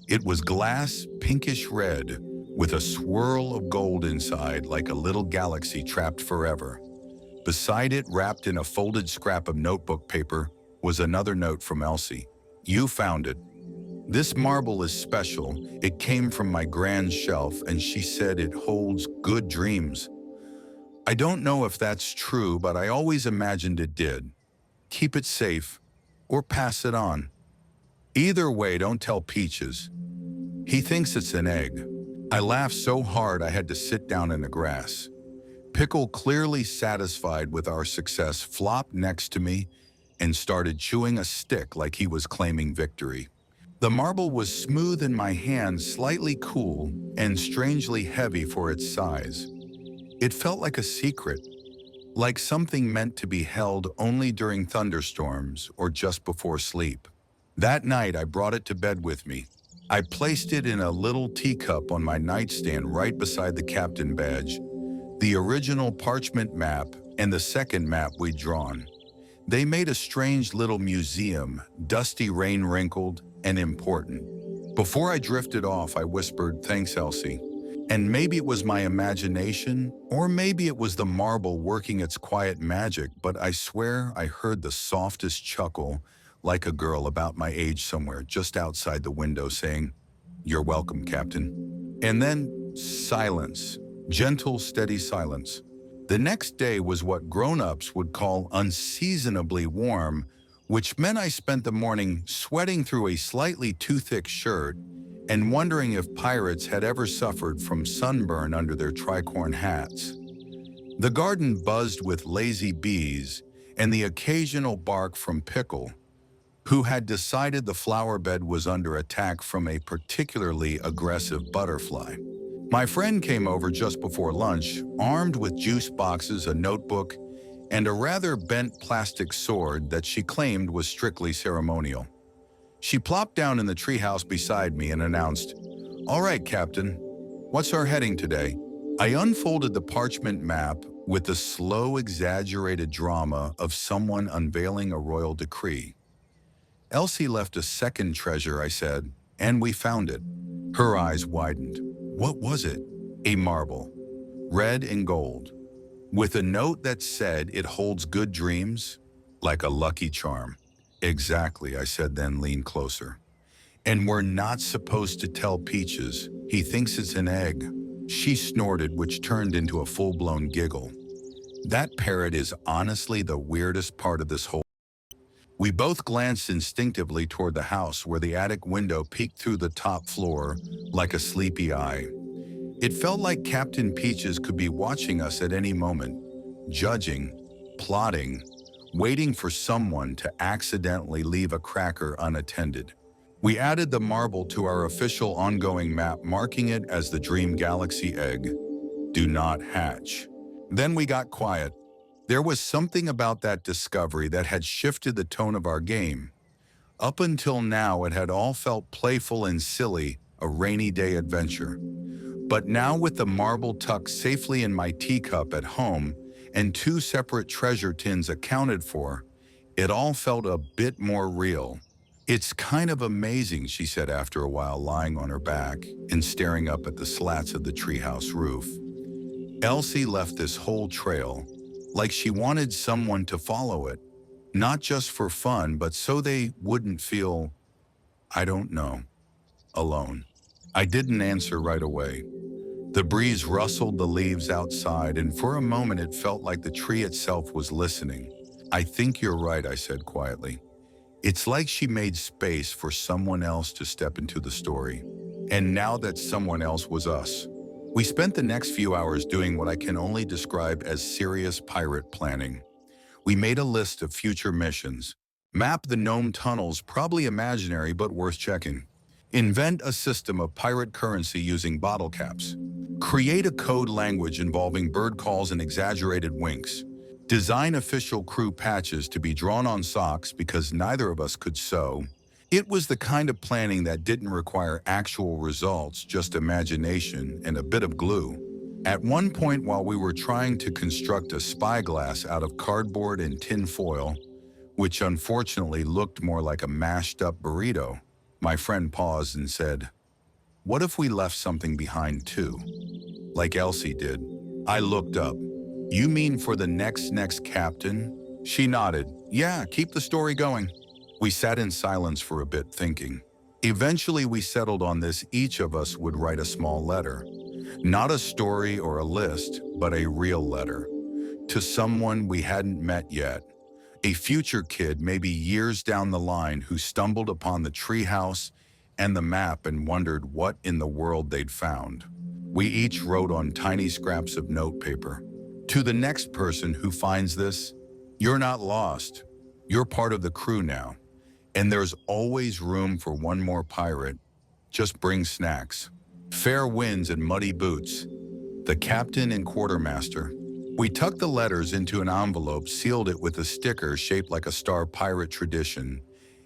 It was glass, pinkish red, with a swirl of gold inside, like a little galaxy trapped forever. Beside it, wrapped in a folded scrap of notebook paper, was another note from Elsie. "You found it. This marble is special. It came from my grand's shelf, and she said it holds good dreams." I don't know if that's true, but I always imagined it did. Keep it safe, or pass it on. Either way, don't tell Peaches. He thinks it's an egg. I laughed so hard I had to sit down in the grass. Pickle, clearly satisfied with our success, flopped next to me and started chewing a stick like he was claiming victory. The marble was smooth in my hand, slightly cool, and strangely heavy for its size. It felt like a secret, like something meant to be held only during thunderstorms or just before sleep. That night, I brought it to bed with me. I placed it in a little teacup on my nightstand right beside the captain badge, the original parchment map, and the second map we'd drawn. They made a strange little museum, dusty, rain-wrinkled, and important. Before I drifted off, I whispered, "Thanks, Elsie." And maybe it was my imagination, or maybe it was the marble working its quiet magic, but I swear I heard the softest chuckle, like a girl about my age somewhere just outside the window saying, "You're welcome, Captain." And then silence, gentle, steady silence. The next day was what grown-ups would call unseasonably warm, which meant I spent the morning sweating through a slightly too thick shirt and wondering if pirates had ever suffered from sunburn under their tricorn hats. The garden buzzed with lazy bees and the occasional bark from Pickle, who had decided the flower bed was under attack from a particularly aggressive butterfly. My friend came over just before lunch, armed with juice boxes, a notebook, and a rather bent plastic sword that she claimed was strictly ceremonial. She plopped down in the treehouse beside me and announced, "All right, Captain, what's our heading today?" I unfolded the parchment map with the slow, exaggerated drama of someone unveiling a royal decree. "Elsie left a second treasure," I said, "and we found it." Her eyes widened. What was it? A marble, red and gold, with a note that said it holds good dreams, like a lucky charm. "Exactly," I said, then leaned closer. "And we're not supposed to tell Peaches. He thinks it's an egg." She snorted, which turned into a full-blown giggle. That parrot is honestly the weirdest part of this whole. We both glanced instinctively toward the house, where the attic window peeked through the top floor like a sleepy eye. It felt like Captain Peaches could be watching us at any moment, judging, plotting, waiting for someone to accidentally leave a cracker unattended. We added the marble to our official ongoing map, marking it as the Dream Galaxy egg. Do not hatch. Then we got quiet. There was something about that discovery that had shifted the tone of our game. Up until now, it had all felt playful and silly, a rainy day adventure. But now, with the marble tucked safely in my teacup at home and two separate treasure tins accounted for, it all felt a bit more real. It's kind of amazing, she said after a while, lying on her back and staring up at the slats of the treehouse roof. Elsie left this whole trail, like she wanted someone to follow it, not just for fun, but so they wouldn't feel, I don't know, alone. I didn't answer right away. The breeze rustled the leaves outside, and for a moment it felt like the tree itself was listening. I think you're right, I said quietly. It's like she made space for someone else to step into the story. And now that someone else was us. We spent the next few hours doing what I can only describe as serious pirate planning. We made a list of future missions. Map the gnome tunnels, probably imaginary but worth checking. Invent a system of pirate currency using bottle caps. Create a code language involving bird calls and exaggerated winks. Design official crew patches to be drawn on socks because neither of us could sew. It was the kind of planning that didn't require actual results, just imagination and a bit of glue. At one point, while we were trying to construct a spyglass out of cardboard and tin foil, which unfortunately looked more like a mashed-up burrito, my friend paused and said, "What if we left something behind too? Like Elsie did." I looked up. "You mean for the next captain?" She nodded. "Yeah, keep the story going." We sat in silence for a bit, thinking. Eventually we settled on this: each of us would write a small letter. Not a story or a list, but a real letter. To someone we hadn't met yet. A future kid, maybe years down the line, who stumbled upon the treehouse and the map and wondered what in the world they'd found. We each wrote on tiny scraps of notepaper. To the next person who finds this, you're not lost. You're part of the crew now. And there's always room for one more pirate. Just bring snacks. Fair winds and muddy boots. The captain and quartermaster. We tucked the letters into an envelope, sealed it with a sticker shaped like a star pirate tradition,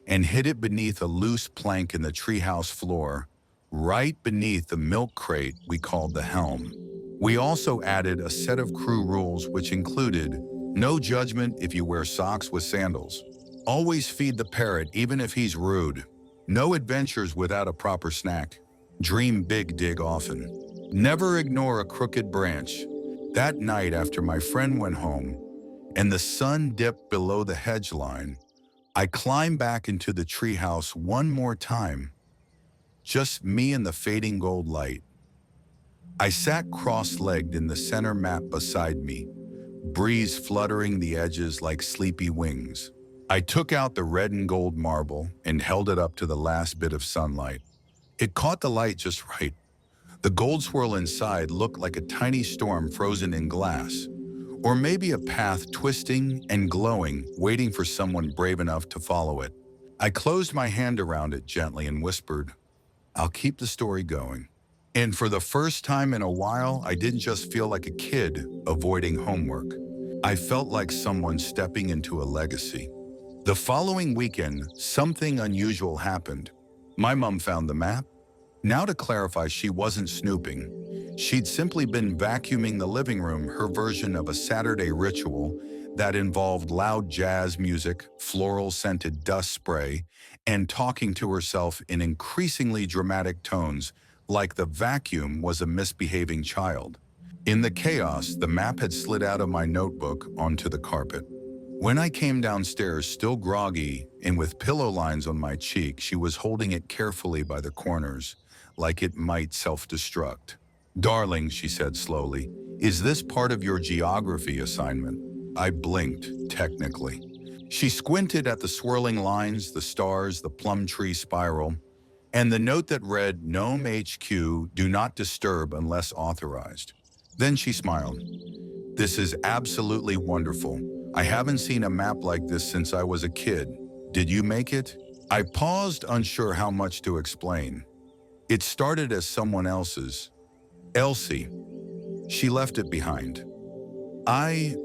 and hid it beneath a loose plank in the treehouse floor, right beneath the milk crate we called the helm. We also added a set of crew rules which included no judgment if you wear socks with sandals. Always feed the parrot even if he's rude. No adventures without a proper snack. Dream big, dig often. Never ignore a crooked branch. That night after my friend went home and the sun dipped below the hedge line, I climbed back into the treehouse one more time. Just me and the fading gold light. I sat cross-legged in the center map beside me, breeze fluttering the edges like sleepy wings. I took out the red and gold marble and held it up to the last bit of sunlight. It caught the light just right. The gold swirl inside looked like a tiny storm frozen in glass, or maybe a path twisting and glowing, waiting for someone brave enough to follow it. I closed my hand around it gently and whispered, "I'll keep the story going." And for the first time in a while, I didn't just feel like a kid avoiding homework. I felt like someone stepping into a legacy. The following weekend, something unusual happened. My mom found the map. Now, to clarify, she wasn't snooping. She'd simply been vacuuming the living room, her version of a Saturday ritual that involved loud jazz music, floral-scented dust spray, and talking to herself in increasingly dramatic tones, like the vacuum was a misbehaving child. In the chaos, the map had slid out of my notebook onto the carpet. When I came downstairs, still groggy and with pillow lines on my cheek, she was holding it carefully by the corners, like it might self-destruct. "Darling," she said slowly, "is this part of your geography assignment?" I blinked, technically. She squinted at the swirling lines, the stars, the plum tree spiral, and the note that read, "Gnome HQ, do not disturb unless authorized." Then she smiled. "This is absolutely wonderful. I haven't seen a map like this since I was a kid. Did you make it?" I paused, unsure how much to explain. It started as someone else's. Elsie. She left it behind. I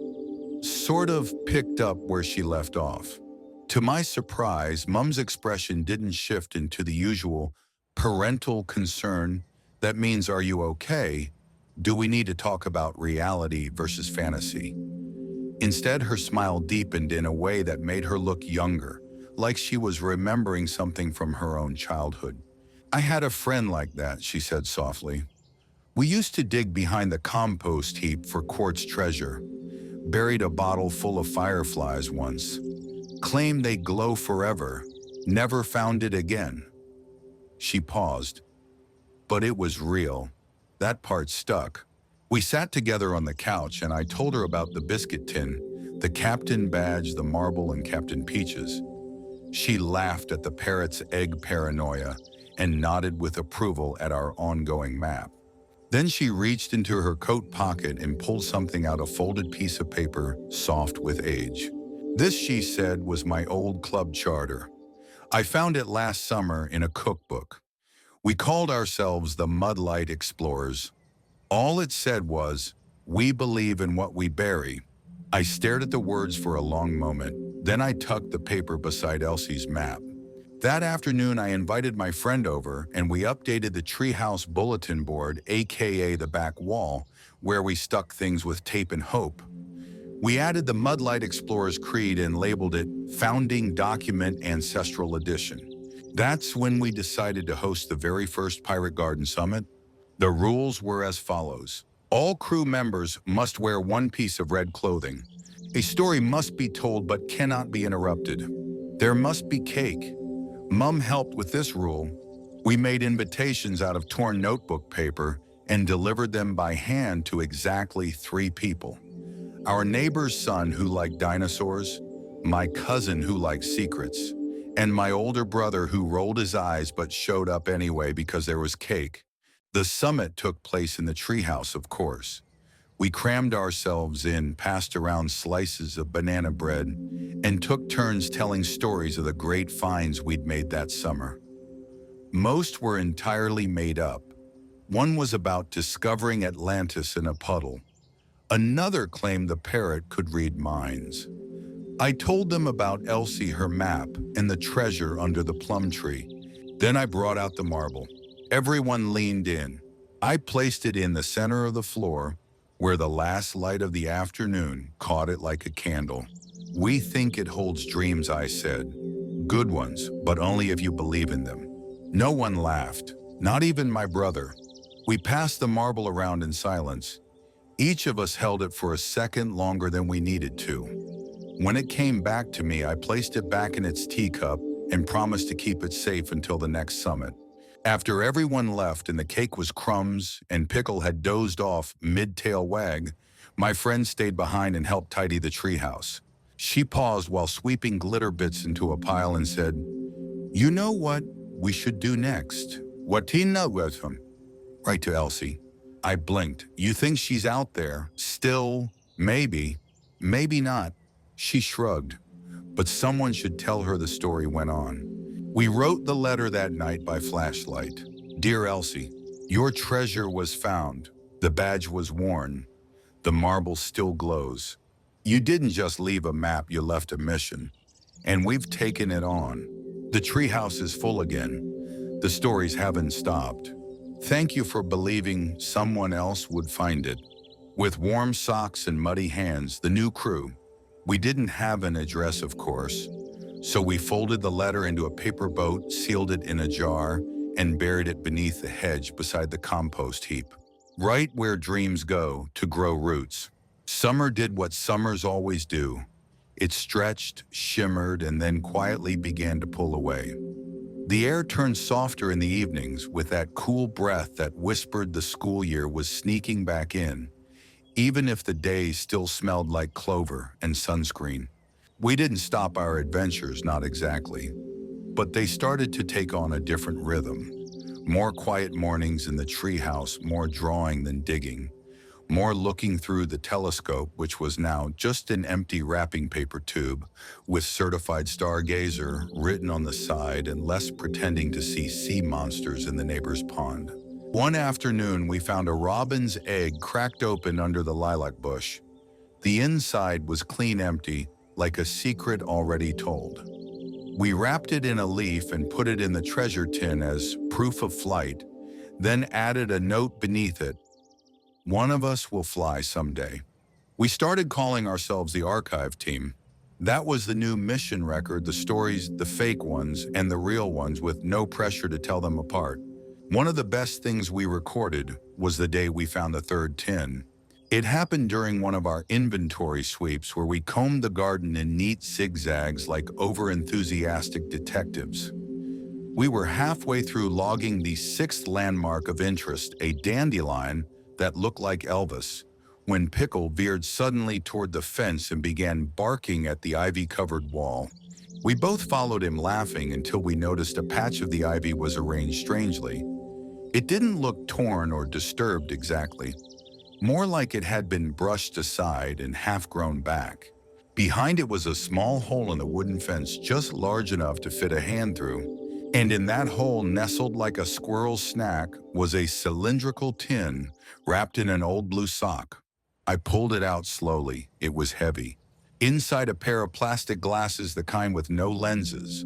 sort of picked up where she left off. To my surprise, Mum's expression didn't shift into the usual parental concern that means, "Are you okay? Do we need to talk about reality versus fantasy?" Instead, her smile deepened in a way that made her look younger, like she was remembering something from her own childhood. I had a friend like that, she said softly. We used to dig behind the compost heap for quartz treasure, buried a bottle full of fireflies once, claimed they glow forever, never found it again. She paused, but it was real. That part stuck. We sat together on the couch and I told her about the biscuit tin, the captain badge, the marble, and Captain Peaches. She laughed at the parrot's egg paranoia and nodded with approval at our ongoing map. Then she reached into her coat pocket and pulled something out, a folded piece of paper, soft with age. This, she said, was my old club charter. I found it last summer in a cookbook. We called ourselves the Mudlight Explorers. All it said was, "We believe in what we bury." I stared at the words for a long moment. Then I tucked the paper beside Elsie's map. That afternoon, I invited my friend over and we updated the treehouse bulletin board, aka the back wall, where we stuck things with tape and hope. We added the Mudlight Explorers Creed and labeled it Founding Document Ancestral Edition. That's when we decided to host the very first Pirate Garden Summit. The rules were as follows. All crew members must wear one piece of red clothing. A story must be told but cannot be interrupted. There must be cake. Mum helped with this rule. We made invitations out of torn notebook paper and delivered them by hand to exactly 3 people. Our neighbor's son who liked dinosaurs, my cousin who liked secrets, and my older brother who rolled his eyes but showed up anyway because there was cake. The summit took place in the treehouse, of course. We crammed ourselves in, passed around slices of banana bread, and took turns telling stories of the great finds we'd made that summer. Most were entirely made up. One was about discovering Atlantis in a puddle. Another claimed the parrot could read minds. I told them about Elsie, her map, and the treasure under the plum tree. Then I brought out the marble. Everyone leaned in. I placed it in the center of the floor, where the last light of the afternoon caught it like a candle. We think it holds dreams, I said. Good ones, but only if you believe in them. No one laughed, not even my brother. We passed the marble around in silence. Each of us held it for a second longer than we needed to. When it came back to me, I placed it back in its teacup and promised to keep it safe until the next summit. After everyone left and the cake was crumbs and Pickle had dozed off mid-tail wag, my friend stayed behind and helped tidy the treehouse. She paused while sweeping glitter bits into a pile and said, "You know what we should do next?" "What, Tina?" with him. Right to Elsie. I blinked. "You think she's out there? Still? Maybe. Maybe not." She shrugged. "But someone should tell her," the story went on. We wrote the letter that night by flashlight. "Dear Elsie, your treasure was found. The badge was worn. The marble still glows. You didn't just leave a map, you left a mission. And we've taken it on. The treehouse is full again. The stories haven't stopped. Thank you for believing someone else would find it." With warm socks and muddy hands, the new crew. We didn't have an address, of course, so we folded the letter into a paper boat, sealed it in a jar, and buried it beneath the hedge beside the compost heap, right where dreams go to grow roots. Summer did what summers always do. It stretched, shimmered, and then quietly began to pull away. The air turned softer in the evenings with that cool breath that whispered the school year was sneaking back in, even if the days still smelled like clover and sunscreen. We didn't stop our adventures, not exactly, but they started to take on a different rhythm. More quiet mornings in the treehouse, more drawing than digging, more looking through the telescope, which was now just an empty wrapping paper tube with certified stargazer written on the side, and less pretending to see sea monsters in the neighbor's pond. One afternoon, we found a robin's egg cracked open under the lilac bush. The inside was clean empty, like a secret already told. We wrapped it in a leaf and put it in the treasure tin as proof of flight, then added a note beneath it. "One of us will fly someday." We started calling ourselves the archive team. That was the new mission record, the stories, the fake ones, and the real ones with no pressure to tell them apart. One of the best things we recorded was the day we found the third tin. It happened during one of our inventory sweeps where we combed the garden in neat zigzags like over-enthusiastic detectives. We were halfway through logging the sixth landmark of interest, a dandelion that looked like Elvis, when Pickle veered suddenly toward the fence and began barking at the ivy-covered wall. We both followed him laughing until we noticed a patch of the ivy was arranged strangely. It didn't look torn or disturbed exactly, more like it had been brushed aside and half grown back. Behind it was a small hole in the wooden fence just large enough to fit a hand through, and in that hole, nestled like a squirrel's snack, was a cylindrical tin wrapped in an old blue sock. I pulled it out slowly. It was heavy. Inside, a pair of plastic glasses, the kind with no lenses,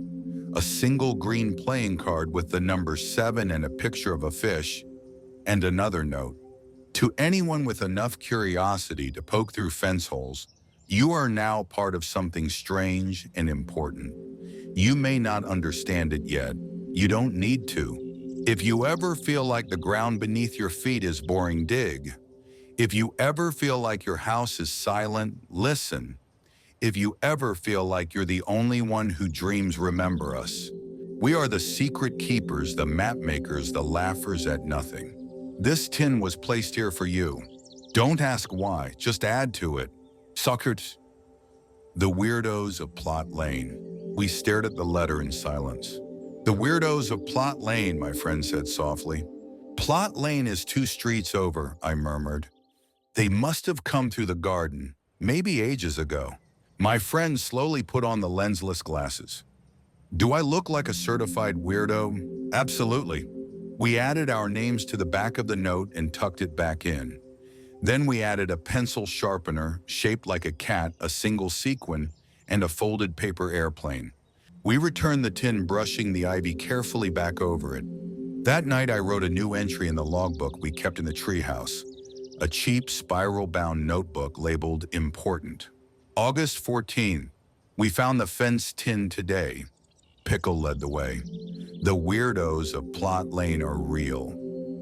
a single green playing card with the number 7 and a picture of a fish, and another note. To anyone with enough curiosity to poke through fence holes, you are now part of something strange and important. You may not understand it yet. You don't need to. If you ever feel like the ground beneath your feet is boring, dig. If you ever feel like your house is silent, listen. If you ever feel like you're the only one who dreams, remember us. We are the secret keepers, the map makers, the laughers at nothing. This tin was placed here for you. Don't ask why, just add to it. Suckers. The Weirdos of Plot Lane. We stared at the letter in silence. The Weirdos of Plot Lane, my friend said softly. Plot Lane is 2 streets over, I murmured. They must have come through the garden, maybe ages ago. My friend slowly put on the lensless glasses. Do I look like a certified weirdo? Absolutely. We added our names to the back of the note and tucked it back in. Then we added a pencil sharpener shaped like a cat, a single sequin, and a folded paper airplane. We returned the tin, brushing the ivy carefully back over it. That night I wrote a new entry in the logbook we kept in the treehouse, a cheap spiral-bound notebook labeled Important. August 14th. We found the fence tin today. Pickle led the way. The Weirdos of Plot Lane are real,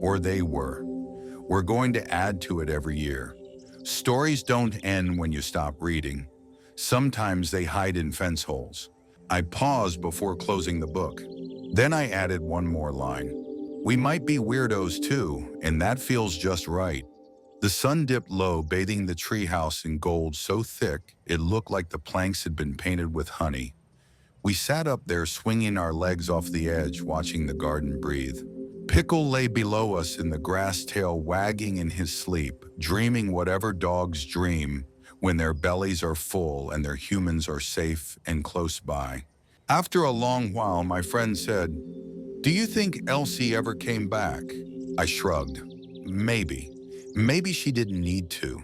or they were. We're going to add to it every year. Stories don't end when you stop reading. Sometimes they hide in fence holes. I paused before closing the book. Then I added one more line. We might be weirdos too, and that feels just right. The sun dipped low, bathing the treehouse in gold so thick it looked like the planks had been painted with honey. We sat up there, swinging our legs off the edge, watching the garden breathe. Pickle lay below us in the grass, tail wagging in his sleep, dreaming whatever dogs dream when their bellies are full and their humans are safe and close by. After a long while, my friend said, "Do you think Elsie ever came back?" I shrugged. Maybe. Maybe she didn't need to.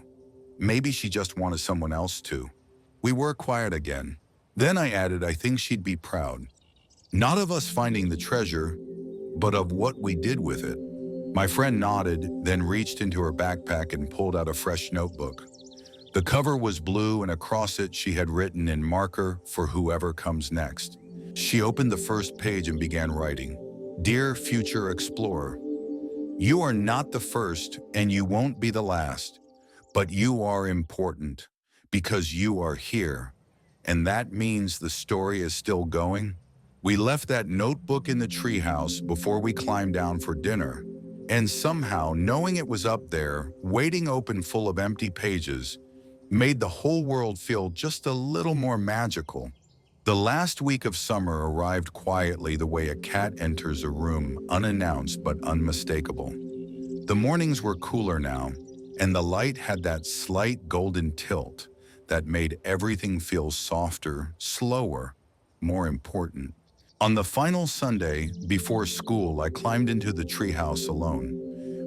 Maybe she just wanted someone else to. We were quiet again. Then I added, I think she'd be proud. Not of us finding the treasure, but of what we did with it. My friend nodded, then reached into her backpack and pulled out a fresh notebook. The cover was blue, and across it she had written in marker, "For whoever comes next." She opened the first page and began writing. Dear future explorer, you are not the first and you won't be the last, but you are important because you are here. And that means the story is still going. We left that notebook in the treehouse before we climbed down for dinner. And somehow, knowing it was up there, waiting open full of empty pages, made the whole world feel just a little more magical. The last week of summer arrived quietly, the way a cat enters a room, unannounced but unmistakable. The mornings were cooler now, and the light had that slight golden tilt that made everything feel softer, slower, more important. On the final Sunday before school, I climbed into the treehouse alone.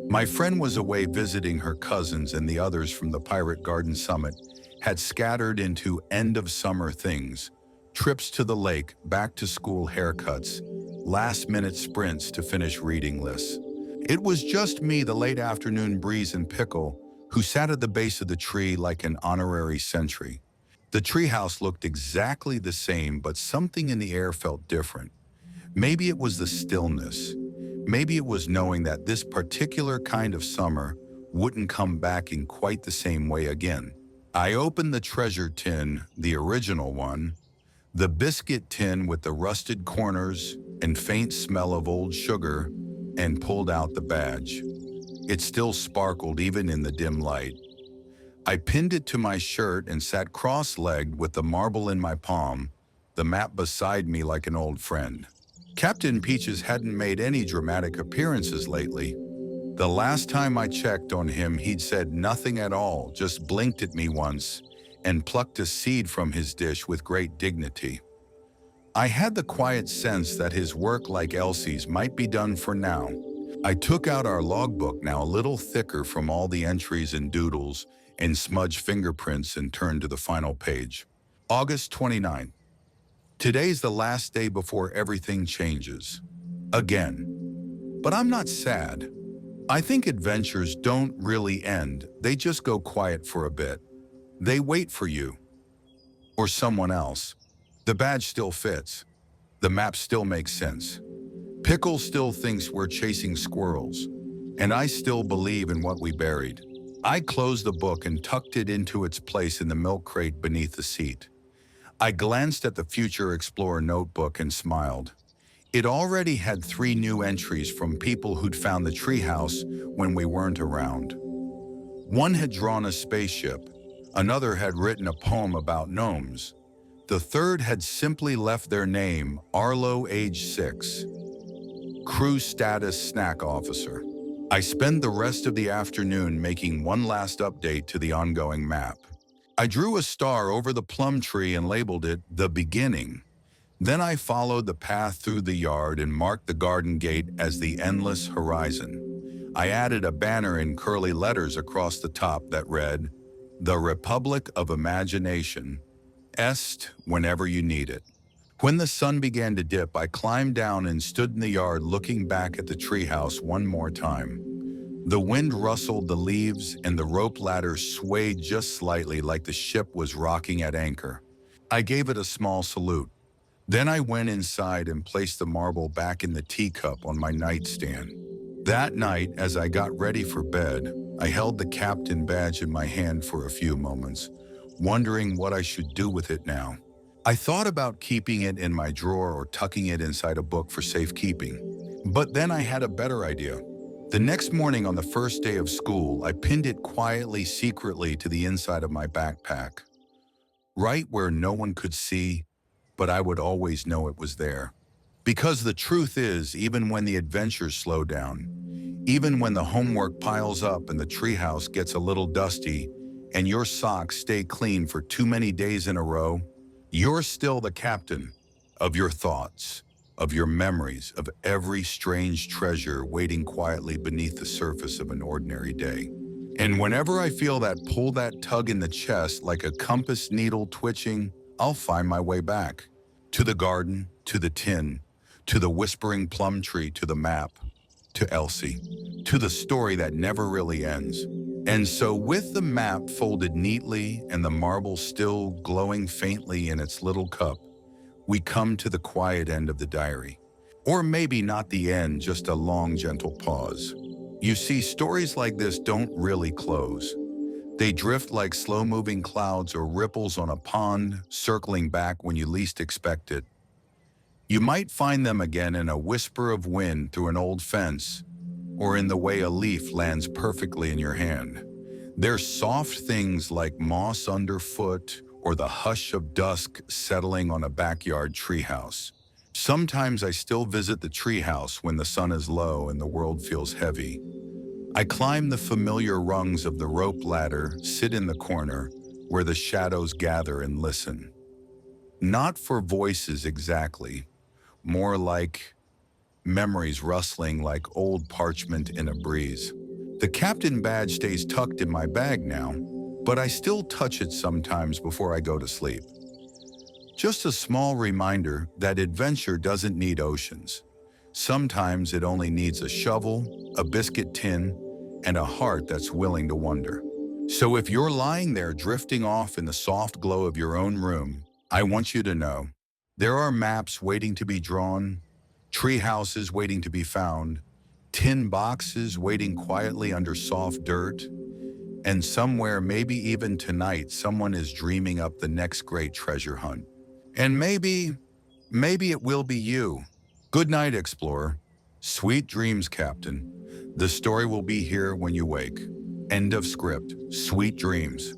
My friend was away visiting her cousins, and the others from the Pirate Garden Summit had scattered into end-of-summer things, trips to the lake, back-to-school haircuts, last-minute sprints to finish reading lists. It was just me, the late afternoon breeze, and Pickle, who sat at the base of the tree like an honorary sentry. The treehouse looked exactly the same, but something in the air felt different. Maybe it was the stillness. Maybe it was knowing that this particular kind of summer wouldn't come back in quite the same way again. I opened the treasure tin, the original one, the biscuit tin with the rusted corners and faint smell of old sugar, and pulled out the badge. It still sparkled even in the dim light. I pinned it to my shirt and sat cross-legged with the marble in my palm, the map beside me like an old friend. Captain Peaches hadn't made any dramatic appearances lately. The last time I checked on him, he'd said nothing at all, just blinked at me once and plucked a seed from his dish with great dignity. I had the quiet sense that his work, like Elsie's, might be done for now. I took out our logbook, now a little thicker from all the entries and doodles and smudged fingerprints, and turned to the final page. August 29th. Today's the last day before everything changes. Again. But I'm not sad. I think adventures don't really end, they just go quiet for a bit. They wait for you. Or someone else. The badge still fits. The map still makes sense. Pickle still thinks we're chasing squirrels. And I still believe in what we buried. I closed the book and tucked it into its place in the milk crate beneath the seat. I glanced at the Future Explorer notebook and smiled. It already had 3 new entries from people who'd found the treehouse when we weren't around. One had drawn a spaceship. Another had written a poem about gnomes. The third had simply left their name, Arlo, age 6. Crew status snack officer. I spent the rest of the afternoon making one last update to the ongoing map. I drew a star over the plum tree and labeled it The Beginning. Then I followed the path through the yard and marked the garden gate as the endless horizon. I added a banner in curly letters across the top that read, The Republic of Imagination, est whenever you need it. When the sun began to dip, I climbed down and stood in the yard looking back at the treehouse one more time. The wind rustled the leaves and the rope ladder swayed just slightly like the ship was rocking at anchor. I gave it a small salute. Then I went inside and placed the marble back in the teacup on my nightstand. That night, as I got ready for bed, I held the captain badge in my hand for a few moments, wondering what I should do with it now. I thought about keeping it in my drawer or tucking it inside a book for safekeeping. But then I had a better idea. The next morning on the first day of school, I pinned it quietly, secretly to the inside of my backpack. Right where no one could see, but I would always know it was there. Because the truth is, even when the adventures slow down, even when the homework piles up and the treehouse gets a little dusty, and your socks stay clean for too many days in a row, you're still the captain of your thoughts, of your memories, of every strange treasure waiting quietly beneath the surface of an ordinary day. And whenever I feel that pull, that tug in the chest like a compass needle twitching, I'll find my way back. To the garden, to the tin, to the whispering plum tree, to the map, to Elsie, to the story that never really ends. And so with the map folded neatly and the marble still glowing faintly in its little cup, we come to the quiet end of the diary. Or maybe not the end, just a long, gentle pause. You see, stories like this don't really close. They drift like slow-moving clouds or ripples on a pond, circling back when you least expect it. You might find them again in a whisper of wind through an old fence, or in the way a leaf lands perfectly in your hand. They're soft things like moss underfoot or the hush of dusk settling on a backyard treehouse. Sometimes I still visit the treehouse when the sun is low and the world feels heavy. I climb the familiar rungs of the rope ladder, sit in the corner where the shadows gather and listen. Not for voices exactly, more like memories rustling like old parchment in a breeze. The captain badge stays tucked in my bag now, but I still touch it sometimes before I go to sleep. Just a small reminder that adventure doesn't need oceans. Sometimes it only needs a shovel, a biscuit tin, and a heart that's willing to wonder. So if you're lying there drifting off in the soft glow of your own room, I want you to know there are maps waiting to be drawn, tree houses waiting to be found, tin boxes waiting quietly under soft dirt, and somewhere, maybe even tonight, someone is dreaming up the next great treasure hunt. And maybe it will be you. Good night, explorer. Sweet dreams, Captain. The story will be here when you wake. End of script. Sweet dreams.